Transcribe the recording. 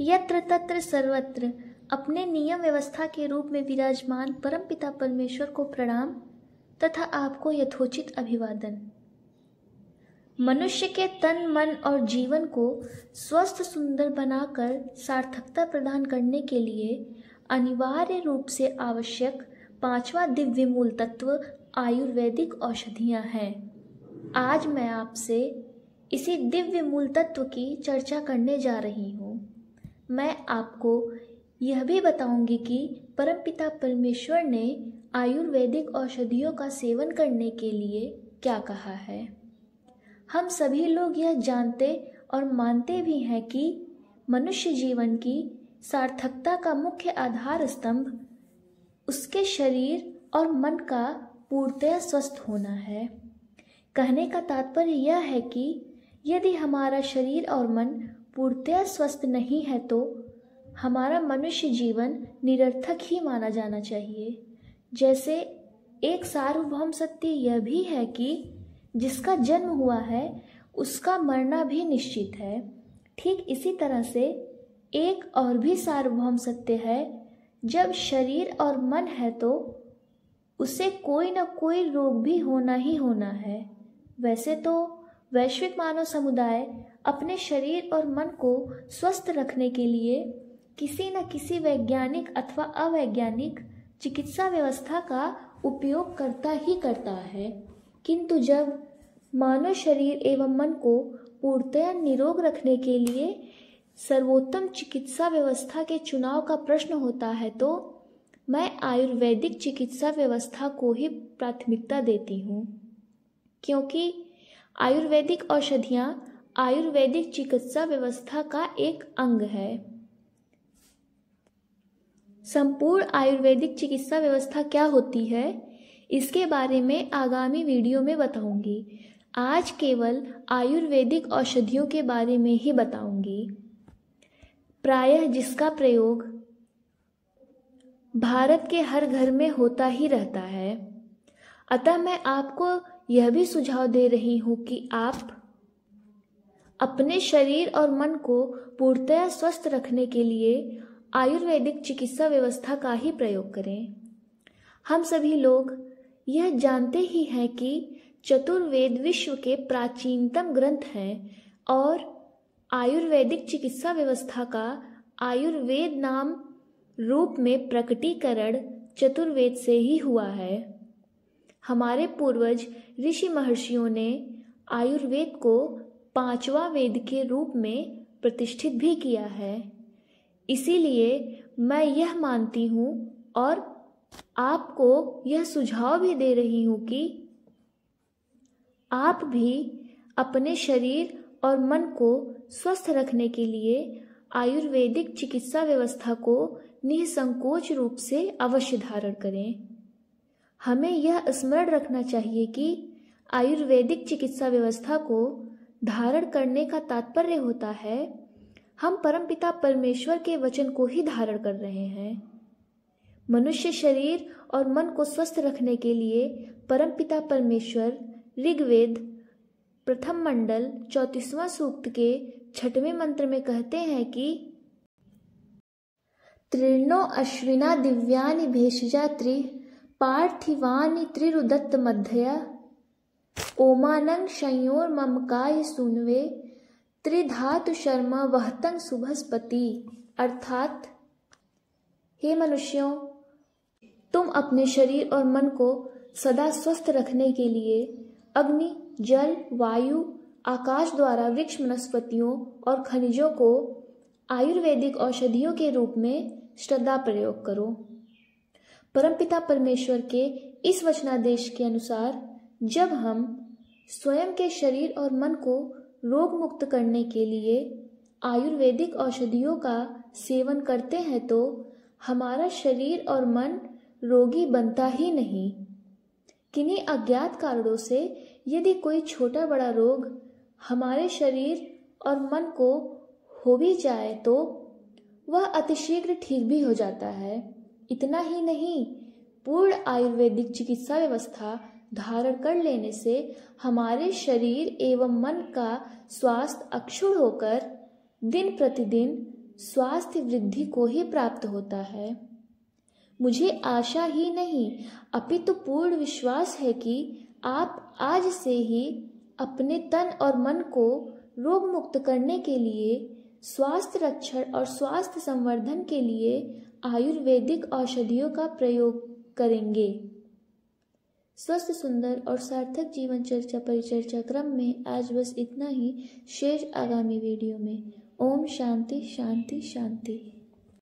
यत्र तत्र सर्वत्र अपने नियम व्यवस्था के रूप में विराजमान परमपिता परमेश्वर को प्रणाम तथा आपको यथोचित अभिवादन। मनुष्य के तन, मन और जीवन को स्वस्थ सुंदर बनाकर सार्थकता प्रदान करने के लिए अनिवार्य रूप से आवश्यक पांचवा दिव्य मूल तत्व आयुर्वेदिक औषधियां हैं। आज मैं आपसे इसी दिव्य मूल तत्व की चर्चा करने जा रही हूँ। मैं आपको यह भी बताऊंगी कि परमपिता परमेश्वर ने आयुर्वेदिक औषधियों का सेवन करने के लिए क्या कहा है। हम सभी लोग यह जानते और मानते भी हैं कि मनुष्य जीवन की सार्थकता का मुख्य आधार स्तंभ उसके शरीर और मन का पूर्णतः स्वस्थ होना है। कहने का तात्पर्य यह है कि यदि हमारा शरीर और मन पूर्णतः स्वस्थ नहीं है तो हमारा मनुष्य जीवन निरर्थक ही माना जाना चाहिए। जैसे एक सार्वभौम सत्य यह भी है कि जिसका जन्म हुआ है उसका मरना भी निश्चित है। ठीक इसी तरह से एक और भी सार्वभौम सत्य है, जब शरीर और मन है तो उसे कोई न कोई रोग भी होना ही होना है। वैसे तो वैश्विक मानव समुदाय अपने शरीर और मन को स्वस्थ रखने के लिए किसी न किसी वैज्ञानिक अथवा अवैज्ञानिक चिकित्सा व्यवस्था का उपयोग करता ही करता है, किंतु जब मानव शरीर एवं मन को पूर्णतः निरोग रखने के लिए सर्वोत्तम चिकित्सा व्यवस्था के चुनाव का प्रश्न होता है तो मैं आयुर्वेदिक चिकित्सा व्यवस्था को ही प्राथमिकता देती हूँ, क्योंकि आयुर्वेदिक औषधियाँ आयुर्वेदिक चिकित्सा व्यवस्था का एक अंग है। संपूर्ण आयुर्वेदिक चिकित्सा व्यवस्था क्या होती है, इसके बारे में आगामी वीडियो में बताऊंगी। आज केवल आयुर्वेदिक औषधियों के बारे में ही बताऊंगी, प्रायः जिसका प्रयोग भारत के हर घर में होता ही रहता है। अतः मैं आपको यह भी सुझाव दे रही हूँ कि आप अपने शरीर और मन को पूर्णतः स्वस्थ रखने के लिए आयुर्वेदिक चिकित्सा व्यवस्था का ही प्रयोग करें। हम सभी लोग यह जानते ही हैं कि चतुर्वेद विश्व के प्राचीनतम ग्रंथ हैं और आयुर्वेदिक चिकित्सा व्यवस्था का आयुर्वेद नाम रूप में प्रकटीकरण चतुर्वेद से ही हुआ है। हमारे पूर्वज ऋषि महर्षियों ने आयुर्वेद को पांचवा वेद के रूप में प्रतिष्ठित भी किया है। इसीलिए मैं यह मानती हूँ और आपको यह सुझाव भी दे रही हूँ कि आप भी अपने शरीर और मन को स्वस्थ रखने के लिए आयुर्वेदिक चिकित्सा व्यवस्था को निसंकोच रूप से अवश्य धारण करें। हमें यह स्मरण रखना चाहिए कि आयुर्वेदिक चिकित्सा व्यवस्था को धारण करने का तात्पर्य होता है हम परमपिता परमेश्वर के वचन को ही धारण कर रहे हैं। मनुष्य शरीर और मन को स्वस्थ रखने के लिए परमपिता परमेश्वर ऋग्वेद प्रथम मंडल 34वां सूक्त के 6वें मंत्र में कहते हैं कि त्रिर्नो अश्विना दिव्यानि भेषजा त्रि पार्थिवानि त्रिरुदत्त मध्यया ओमानं संयोर ममकाय सुनवे त्रिधातु शर्मा वहतं सुभस्पति। अर्थात, हे मनुष्यों, तुम अपने शरीर और मन को सदा स्वस्थ रखने के लिए अग्नि, जल, वायु, आकाश द्वारा वृक्ष, वनस्पतियों और खनिजों को आयुर्वेदिक औषधियों के रूप में श्रद्धा प्रयोग करो। परमपिता परमेश्वर के इस वचनादेश के अनुसार जब हम स्वयं के शरीर और मन को रोग मुक्त करने के लिए आयुर्वेदिक औषधियों का सेवन करते हैं तो हमारा शरीर और मन रोगी बनता ही नहीं। किन्हीं अज्ञात कारणों से यदि कोई छोटा बड़ा रोग हमारे शरीर और मन को हो भी जाए तो वह अतिशीघ्र ठीक भी हो जाता है। इतना ही नहीं, पूर्ण आयुर्वेदिक चिकित्सा व्यवस्था धारण कर लेने से हमारे शरीर एवं मन का स्वास्थ्य अक्षुण्ण होकर दिन प्रतिदिन स्वास्थ्य वृद्धि को ही प्राप्त होता है। मुझे आशा ही नहीं अपितु पूर्ण विश्वास है कि आप आज से ही अपने तन और मन को रोग मुक्त करने के लिए, स्वास्थ्य रक्षण और स्वास्थ्य संवर्धन के लिए आयुर्वेदिक औषधियों का प्रयोग करेंगे। स्वस्थ, सुंदर और सार्थक जीवन चर्चा परिचर्चा क्रम में आज बस इतना ही। शेष आगामी वीडियो में। ओम शांति शांति शांति।